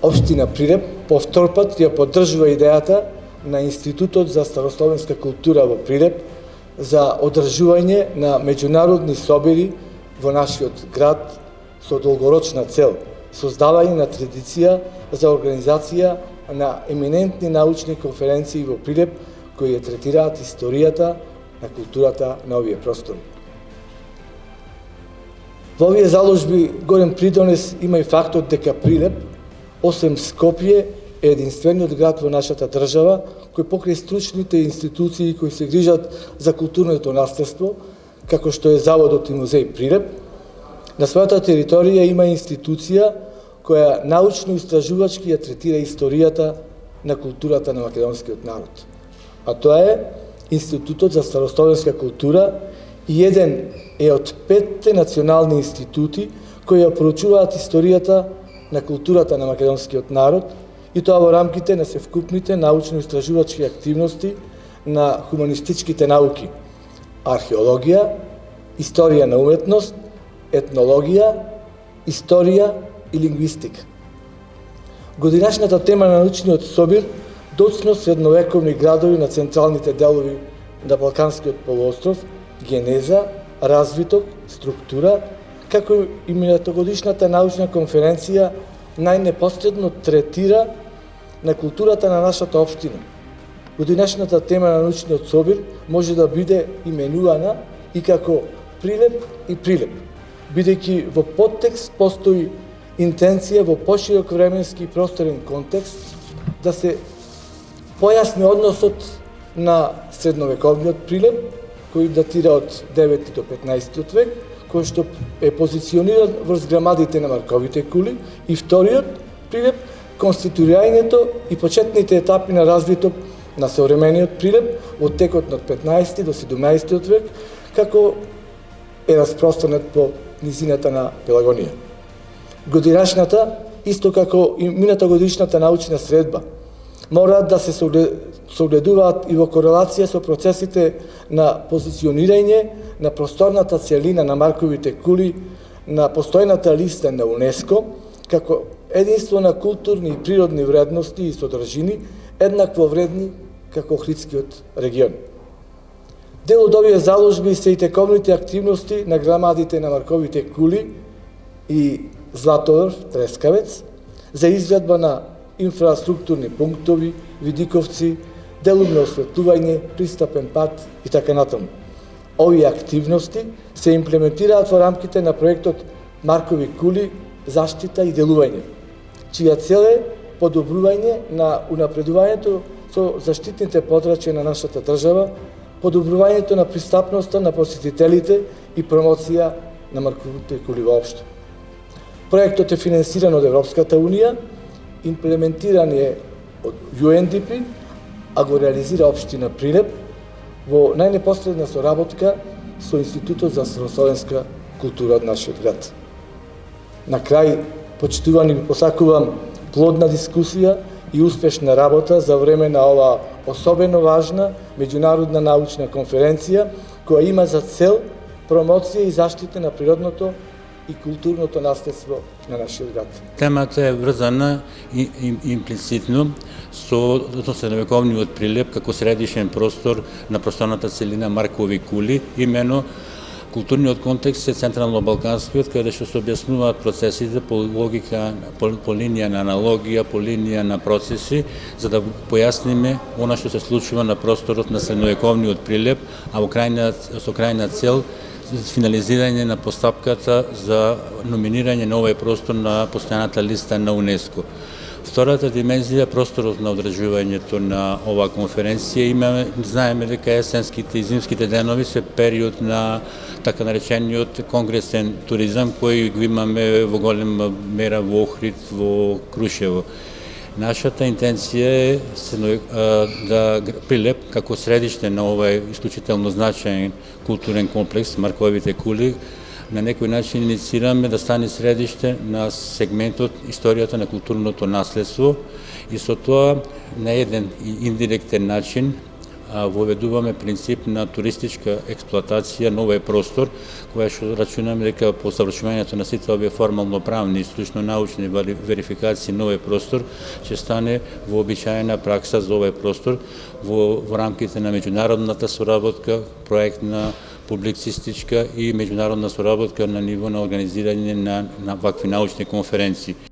Општина Прилеп повтор пат ја поддржува идејата на Институтот за старословенска култура во Прилеп за одржување на меѓународни собири во нашиот град со долгорочна цел, создавање на традиција за организација на еминентни научни конференции во Прилеп кои ја третираат историјата на културата на овие простори. Во овие заложби голем придонес има и фактот дека Прилеп, освен Скопје, е единствениот град во нашата држава кој покрај стручните институции кои се грижат за културното наследство, како што е Заводот и музеј Прилеп, на својата територија има институција која научно-истражувачки ја третира историјата на културата на македонскиот народ. А тоа е Институтот за старословенска култура и еден е од 5 национални институти кои ја проучуваат историјата на културата на македонскиот народ и тоа во рамките на севкупните научно-истражувачки активности на хуманистичките науки: археологија, историја на уметност, етнологија, историја и лингвистика. Годинашната тема на научниот собир доцно средновековни градови на централните делови на Балканскиот полуостров, генеза, развиток, структура, како и минатогодишната научна конференција најнепосредно третира на културата на нашата општина. Годинашната тема на научниот собир може да биде именувана и како Прилеп и Прилеп, бидејќи во подтекст постои интенција во поширок временски и просторен контекст да се појасни односот на средновековниот Прилеп, кој датира од 9 до 15 век, кој што е позициониран врз грамадите на Марковите кули, и вториот Прилеп, конституирањето и почетните етапи на развиток на современиот Прилеп од текот од 15 до 17 век, како е распространет по низината на Пелагонија. Годинашната, исто како и мината годишната научна средба, мораат да се согледуваат и во корелација со процесите на позиционирање на просторната целина на Марковите кули на постојната листа на УНЕСКО, како единство на културни и природни вредности и содржини, еднакво вредни како Охридскиот регион. Дел од овие заложби се и тековните активности на грамадите на Марковите кули и Златоврв, Трескавец, за изградба на инфраструктурни пунктови, видиковци, делумно осветлување, пристапен пат и така натаму. Овие активности се имплементираат во рамките на проектот Маркови кули, заштита и делување, чија цел е подобрување на унапредувањето со заштитните подрачја на нашата држава, подобрувањето на пристапноста на посетителите и промоција на Марковите кули воопшто. Проектот е финансиран од Европската Унија, имплементиран е од UNDP, а го реализира општина Прилеп во најнепосредна соработка со Институтот за старословенска култура од нашиот град. На крај, почитувани, ви посакувам плодна дискусија и успешна работа за време на оваа особено важна меѓународна научна конференција, која има за цел промоција и заштита на природното и културното наследство на нашиот град. Темата е врзана имплицитно со средновековниот Прилеп како средишен простор на просторната целина Маркови кули, имено културниот контекст е централно-балканскиот, каде што се објаснуваат процесите по логика, по линија на аналогија, по линија на процеси, за да појасниме она што се случува на просторот на средновековниот Прилеп, а со крајна цел финализирање на постапката за номинирање на овој простор на постојаната листа на УНЕСКО. Втората димензија, просторот на одржувањето на оваа конференција, знаеме дека есенските и зимските денови се период на така наречениот конгресен туризам, кој го имаме во голема мера во Охрид, во Крушево. Нашата интенција е да Прилеп, како средиште на овој исклучително значаен културен комплекс Марковите кули, на некој начин инициираме да стане средиште на сегментот историјата на културното наследство и со тоа на еден индиректен начин воведуваме принцип на туристичка експлоатација на овој простор, која што рачунаме дека по совршувањето на сите овие формално-правни и stručno-научни верификации на овој простор ќе стане вообичаена пракса за овој простор во рамките на меѓународната соработка, проектна, публицистичка и меѓународна соработка на ниво на организирање на вакви научни конференции.